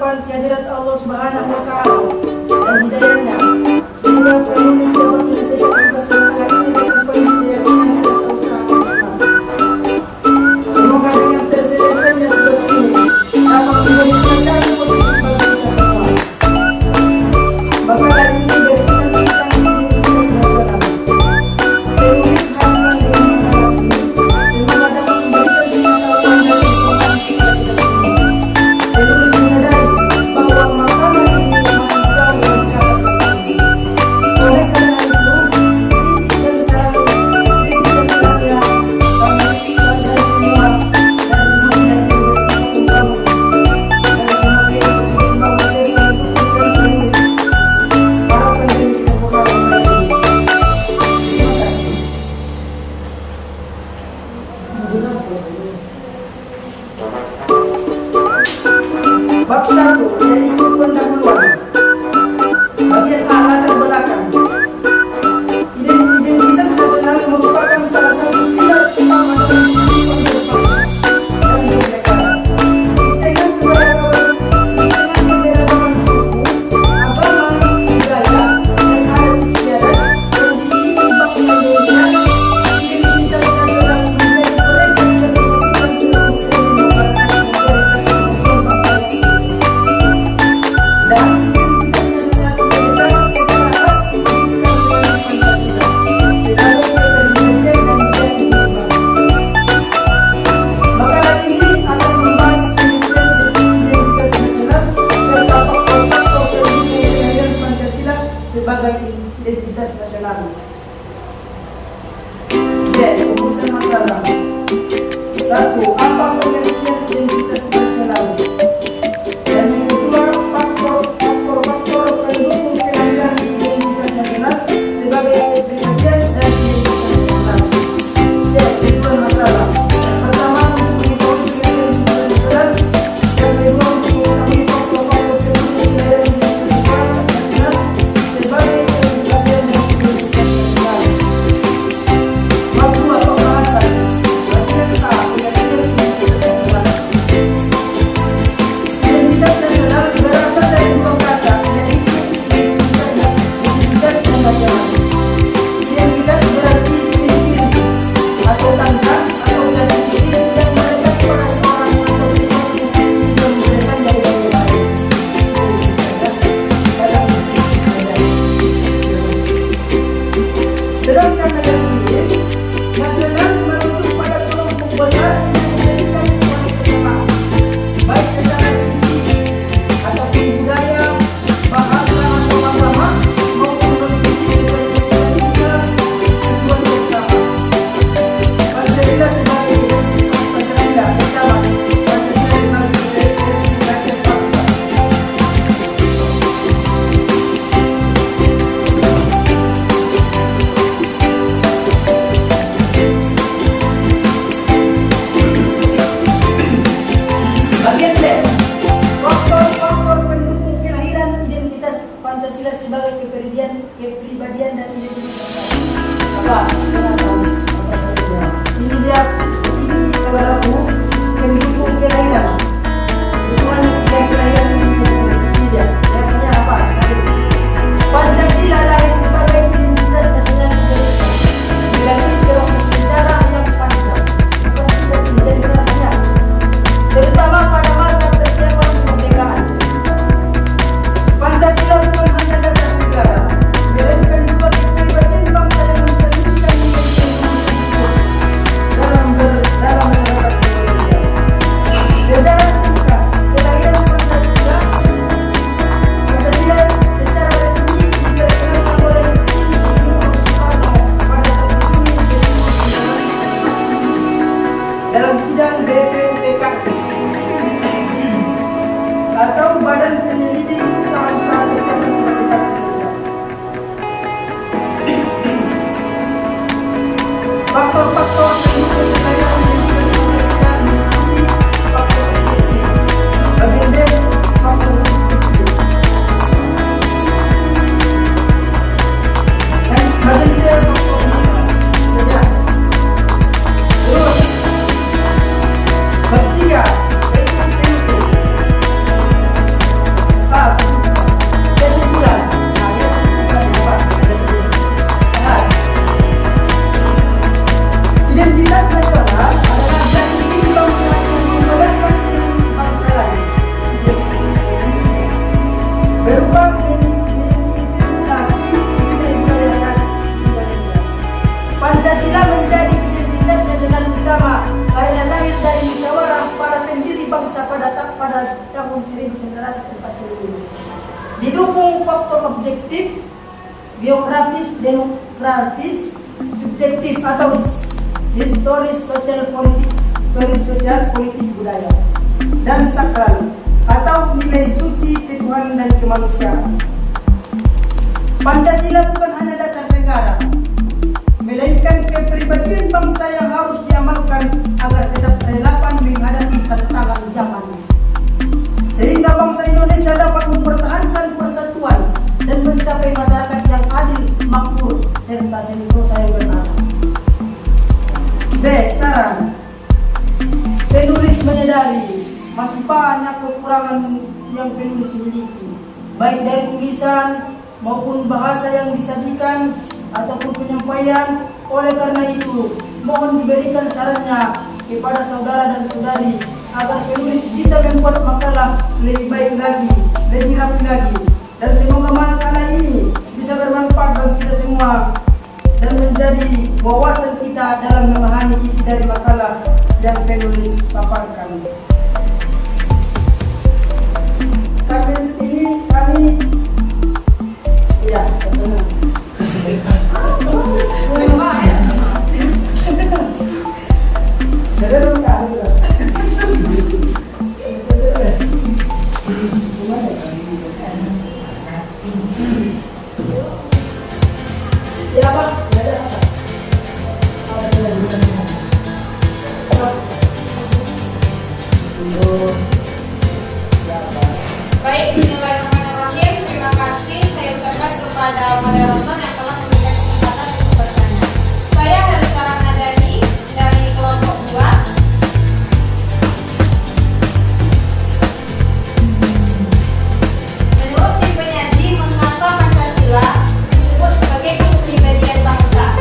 merupakan kehadirat Allah Subhanahu wa Ta'ala dan hidayahnya, sehingga penulis dapat menyelesaikan tugas perkara ini dengan penuh keyakinan serta usaha Islam. Semoga dengan terselesainya tugas ini dapat menjadi pelajaran positif bagi kita semua. Maka dari ini dari sekian tentang identitas nasional, penulis harapkan dengan mengenal ini sehingga dapat memberikan pengetahuan dan informasi kepada kita semua. Penulis menyadari bahwa makanan ini masih jauh dari kata sempurna. Oleh karena itu, kritik dan saya kami dari semua pihak yang bersifat membangun, dari semua pihak yang bersifat membangun serta keputusan penulis harapkan demi kesempurnaan mereka ini. Terima kasih. Bab 1 yaitu pendahuluan. Bagian A, latar belakang. Identitas nasional merupakan salah satu pilar utama dalam kehidupan berbangsa dan bernegara. Di tengah keberagaman suku, agama, budaya, dan adat istiadat yang dimiliki bangsa Indonesia, identitas nasional menjadi perekat yang menyatukan seluruh elemen masyarakat menjadi satu kesatuan bangsa yang utuh. Dan identitas nasional berdasar secara khas diwujudkan dengan Pancasila sebagai kepribadian dan identitas bangsa. Makalah ini akan membahas penelitian identitas nasional serta faktor-faktor pendukung kehadiran Pancasila sebagai identitas nasional. B. Rumusan masalah. 1. Apa pengertian identitas nasional? Dan yang kedua, faktor-faktor pendukung kehadiran identitas nasional sebagai kepribadian dan identitas nasional. C. Tujuan masalah. Yang pertama, untuk mengetahui kehadiran identitas nasional. Yang kedua, untuk mengetahui faktor-faktor pendukung kehadiran identitas nasional sebagai kepribadian dan identitas nasional. Bab 2 pembahasan. Bagian A, pengertian identitas nasional. Identitas nasional berasal dari dua kata, yaitu identitas dan nasional. Identitas berarti ciri-ciri atau tanda atau garis diri yang melekat pada seorang atau sesuatu yang membedakan dari yang lain. Sedangkan negara nasional merujuk pada kelompok besar yang menjadikan suatu kesamaan, baik secara visi ataupun budaya, bahasa atau agama, maupun non-visi seperti sosialisme, tujuan bersama. Pancasila sebagai identitas Pancasila bersama, Pancasila sebagai identitas bangsa. Bagian B, faktor-faktor pendukung kelahiran identitas Pancasila sebagai kepribadian dan identitas bangsa. Apa saja? Ini saudaraku pendukung kelahiran. Dukungan kelahiran ini dia. Artinya apa? Satu, Pancasila lahir sebagai identitas nasional Indonesia. Dilalui proses sejarah yang panjang, bukan seperti menjadi banyak, terutama pada masa persiapan kemerdekaan. Pancasila bukan hanya dasar negara, melainkan juga kepribadian 1945. Didukung faktor objektif, biografis, demografis, subjektif atau historis sosial politik budaya, dan sakral atau nilai suci ketuhanan dan kemanusiaan. Pancasila bukan hanya dasar negara, melainkan kepribadian bangsa yang harus diamalkan agar tetap relevan menghadapi tantangan zaman, sehingga bangsa Indonesia dapat mempertahankan persatuan dan mencapai masyarakat yang adil, makmur, serta sentosa yang benar. B. Saran. Penulis menyadari masih banyak kekurangan yang penulis miliki, baik dari tulisan maupun bahasa yang disajikan ataupun penyampaian. Oleh karena itu, mohon diberikan sarannya kepada saudara dan saudari agar penulis bisa membuat makalah lebih baik lagi, lebih rapi lagi, dan semoga makalah ini bisa bermanfaat bagi kita semua dan menjadi wawasan kita dalam memahami isi dari makalah yang penulis paparkan. Kami ya, benar. Baik, bismillahirrahmanirrahim. Terima kasih saya ucapkan kepada moderator yang telah memberikan kesempatan untuk bertanya. Saya Helga Ramadhani dari kelompok 2. Menurut tim penyaji, mengapa Pancasila disebut sebagai kepribadian bangsa?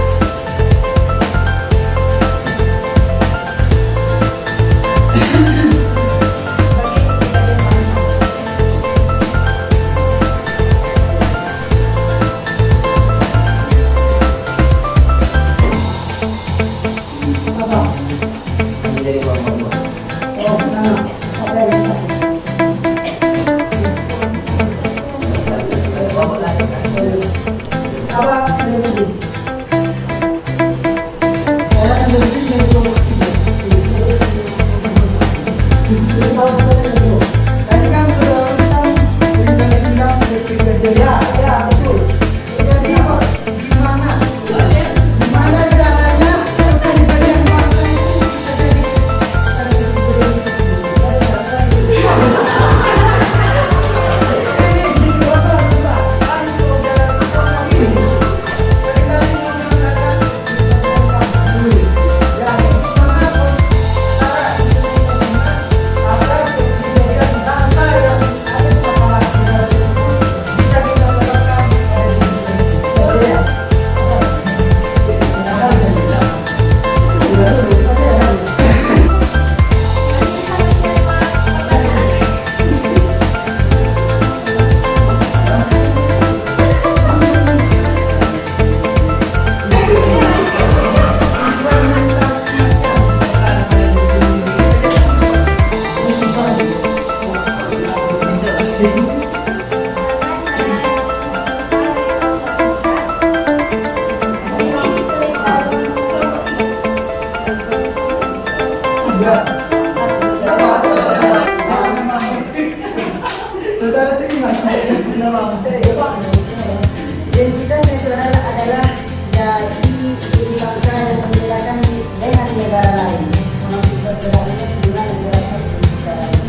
Identitas nasional adalah jadi diri bangsa yang membedakan dengan negara lain. Maksud perbedaannya dengan menjelaskan negara lain.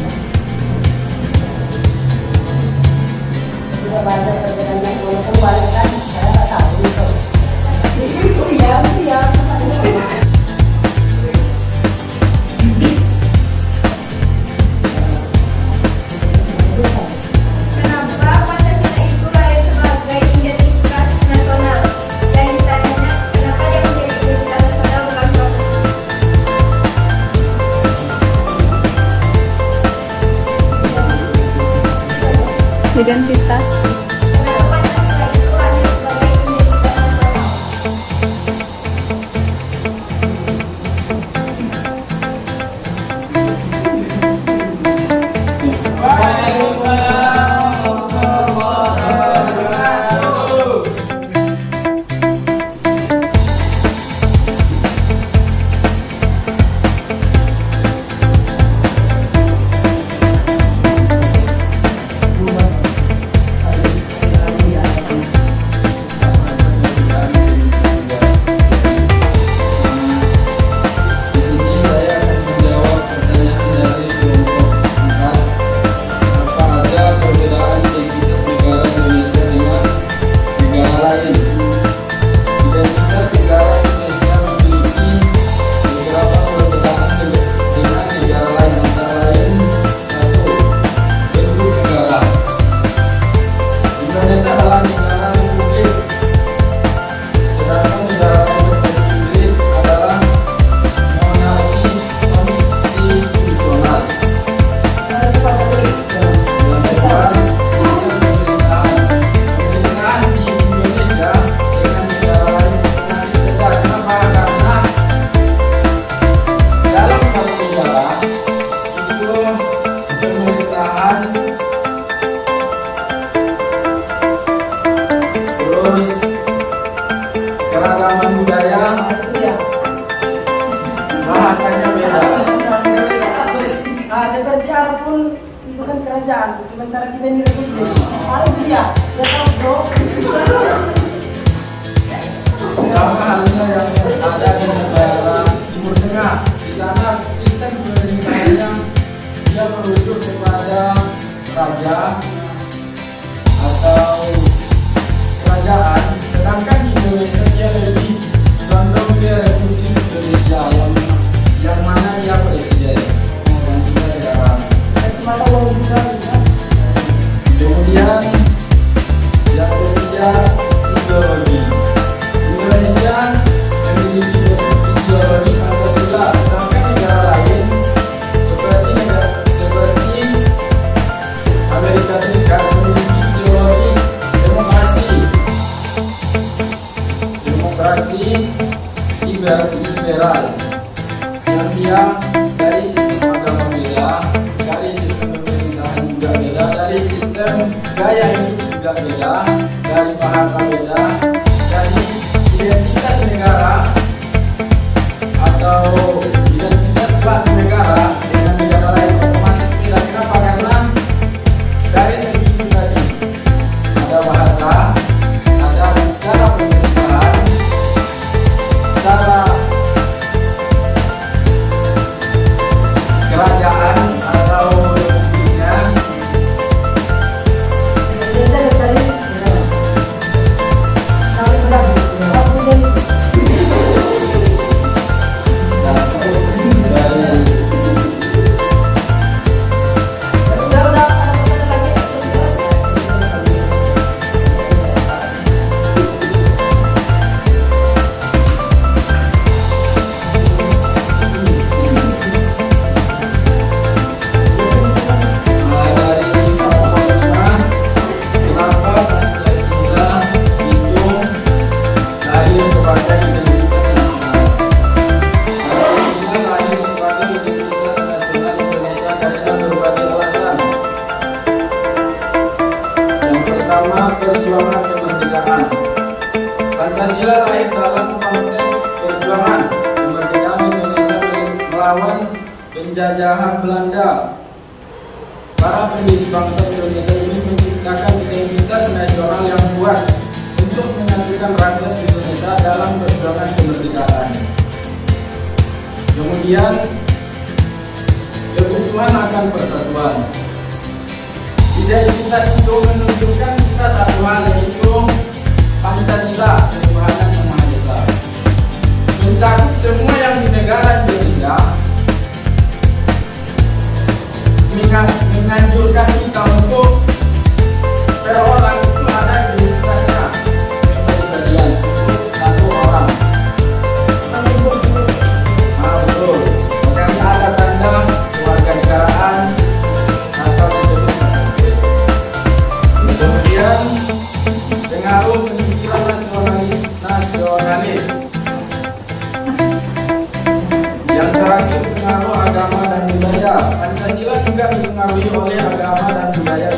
Sudah baca perbedaannya, walaupun banyak kan saya tak tahu itu. Itu ya. Kenapa Pancasila itu lahir sebagai identitas nasional? Dan ditanya, kenapa dia menjadi identitas nasional dalam proses identitas? kenapa Pancasila itu lahir sebagai identitas nasional? Waalaikumsalam. keragaman budaya, Itu ya. bahasanya beda. Nah, seperti Arab pun itu kan kerajaan, sementara kita ini republik. Ah, itu dia. Ya tahu bro. Sama halnya yang ada di negara Timur Tengah. Di sana sistem pemerintahannya dia merujuk kepada raja atau kerajaan, sedangkan di Indonesia dia lebih condong ke Republik Indonesia yang mana dia presiden dan kita sekarang. Mana uang juga ya. Kemudian yang ketiga, ideologi. Indonesia memiliki ideologi Pancasila, sedangkan negara lain seperti Amerika Serikat memiliki ideologi demokrasi liberal, yang dia dari sistem agama beda, dari sistem pemerintahan juga beda, dari sistem gaya hidup juga beda, dari bahasa beda, dari identitas negara atau identitas suatu negara dengan negara lain otomatis beda. Kenapa? Karena dari segi itu tadi ada bahasa, ada cara pemerintahan, cara kerajaan atau republiknya. Beda dari kali berapa? Aku jadi udah ada lagi. Dari pokoknya kenapa Pancasila itu lahir sebagai identitas nasional. Pancasila lahir sebagai identitas nasional Indonesia karena berbagai alasan. Yang pertama, perjuangan kemerdekaan. Pancasila lahir dalam konteks perjuangan kemerdekaan Indonesia melawan penjajahan Belanda. Para pendiri bangsa Indonesia ini menciptakan identitas nasional yang kuat untuk menyatukan rakyat Indonesia dalam perjuangan kemerdekaan. Kemudian, kebutuhan akan persatuan. Identitas itu menunjukkan kita satu hal, yaitu Pancasila, ketuhanan yang Maha Esa, mencakup semua yang di negara Indonesia, menganjurkan kita untuk per orang itu ada identitasnya, kepribadian untuk satu orang. Betul. Makanya ada tanda kewarganegaraan atau disebut KTP. Kemudian pengaruh pemikiran nasionalis. Yang terakhir, pengaruh agama dan budaya. Pancasila juga dipengaruhi oleh agama dan budaya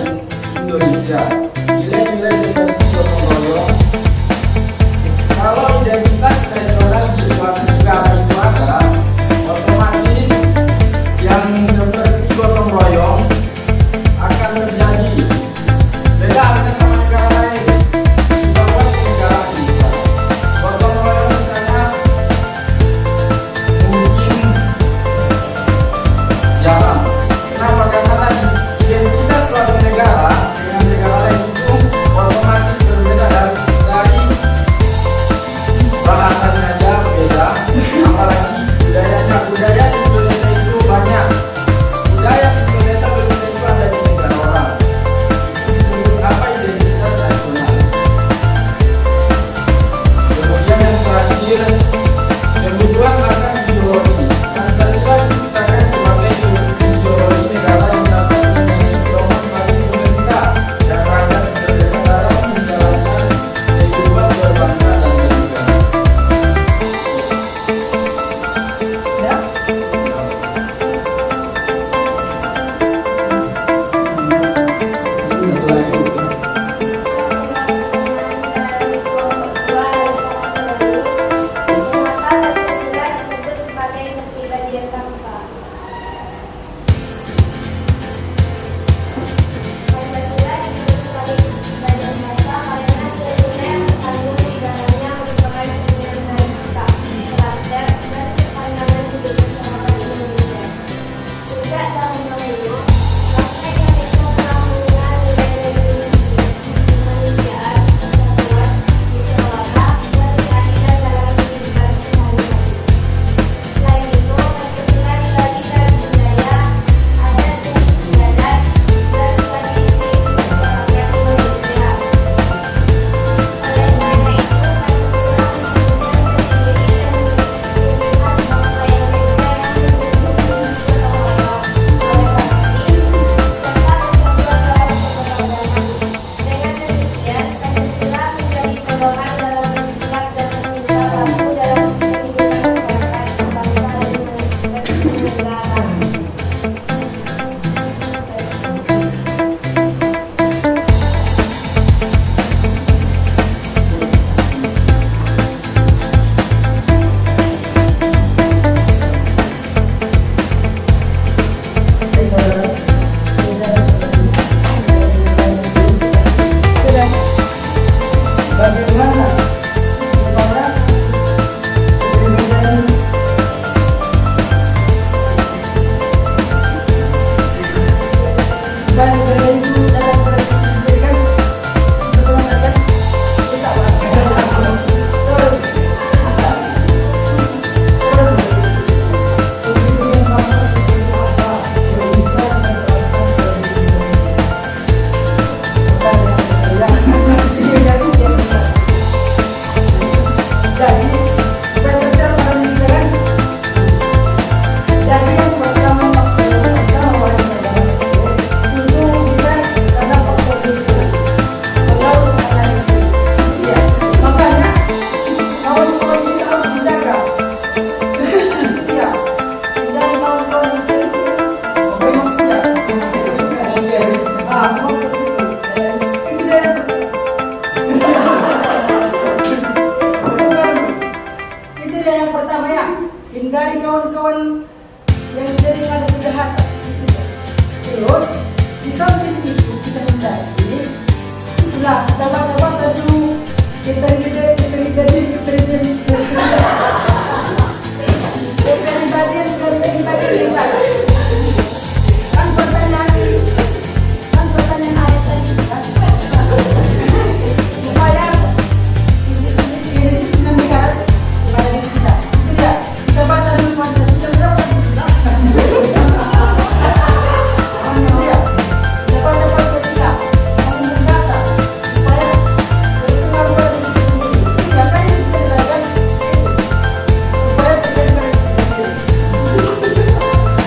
menghindari kawan-kawan yang sering ada kejahatan. Terus di samping itu kita hindari, itulah kita baca-baca dulu kepribadian yang ada. Kan pertanyaan ayat tadi kan? Supaya kedisiplinan negara kepada diri kita. Itu dia. Kita baca dulu Pancasila berapa itu sudah. Kita baca Pancasila yang mendasar supaya berpengaruh pada diri kita sendiri. Itu ya kan itu kita belajar supaya terjadi pada diri kita sendiri.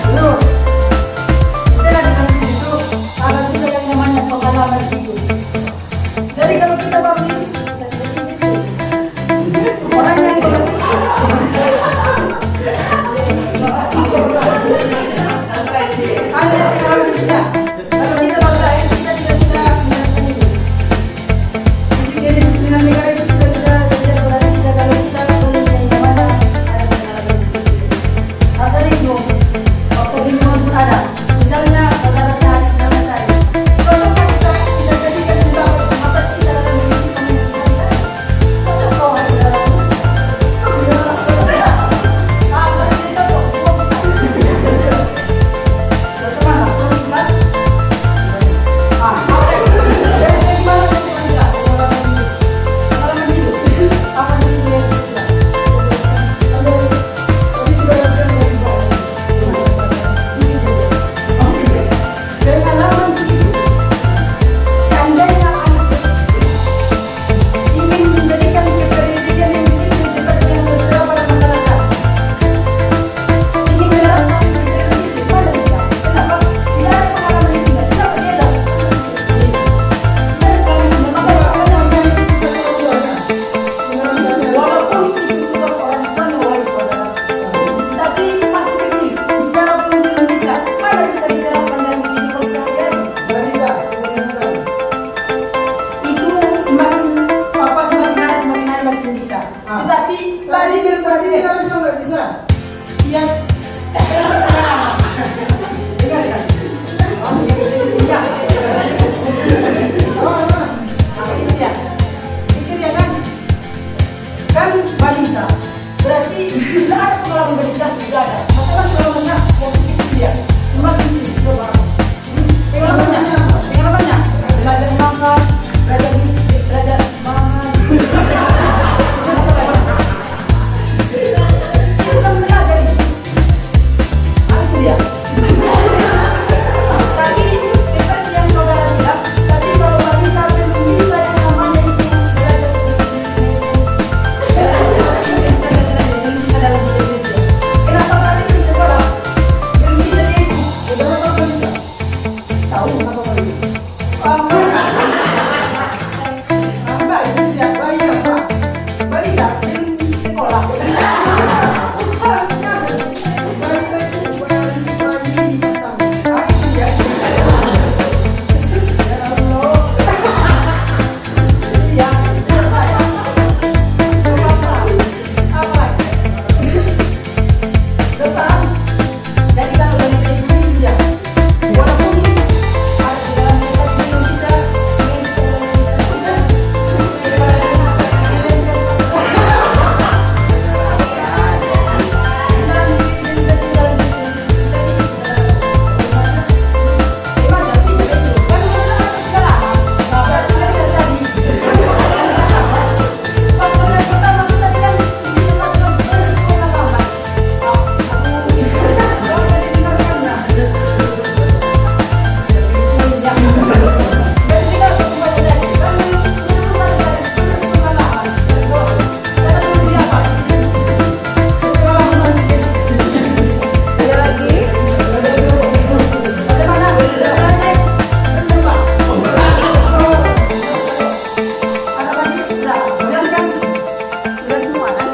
Terus kita lagi sambil itu ada juga yang namanya pengalaman hidup. Jadi kalau kita bangun dari situ orang yang ada yang pengalaman kita. Kalau kita bangsa kita tidak bisa menyelesaikan itu. Kedisiplinan negara itu tidak bisa terjadi pada diri kita kalau kita belum yang namanya ada pengalaman hidup. Asal itu waktu di lingkungan pun ada. Misalnya saudara saya, saudara saya. Kalau kita tidak jadikan sebagai sahabat kita dalam kehidupan yang sehari-hari. Cocok kau hari saudara. Kau bilang tidak. Apa yang cocok? Kau bisa. Bagaimana? Kau ikhlas? Oke. Jadi gimana kita pengalaman hidup? Apa yang dia bilang? Tadi sudah ada yang bilang. Pengalaman hidup. Seandainya anak kecil ingin menjadikan kepribadian yang disiplin seperti yang tertera pada masyarakat, ingin menerapkan kepribadian itu, mana bisa? Kenapa? Tidak ada pengalaman hidupnya. Kenapa dia tak? Walaupun itu tugas orang tua, wahai saudara, tapi masih kecil, bicara pun belum bisa. Mana bisa diterapkan dalam kehidupan sehari-hari? Itu semakin hari makin bisa. Tetapi tadi nggak bisa. Yang dengar kan? Itu dia kan? Kan balita. Berarti tidak ada pengalaman balita, tidak ada. Masalah pengalamannya positif dia. Semakin tinggi coba. Pengalamannya belajar makan, belajar makan. Itu kan belajar itu. Itu dia. Tapi seperti yang saudara bilang, tapi kalau balita belum bisa yang namanya itu belajar belum bisa dalam hidup dia. Kenapa kalian di sekolah belum bisa dia itu? Saudara tahu balita? Tahu kenapa balita? Apa itu dia? Bayi apa? Balita belum di sekolah. Balita itu bayi pertama. Itu dia. Ya Allah. Ya, saya. Apa? Depan. Jadi kalau balita itu dia. Walaupun ada di dalam mereka belum bisa Ada lagi? Sudah semua kan?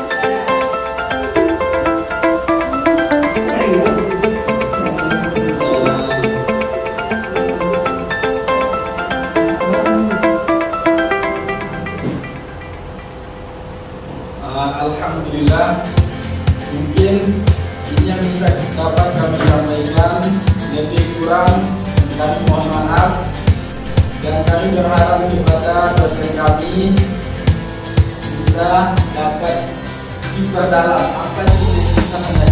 Alhamdulillah, mungkin Kami mohon maaf dan kami berharap kepada dosen kami bisa dapat diperdalam apa itu identitas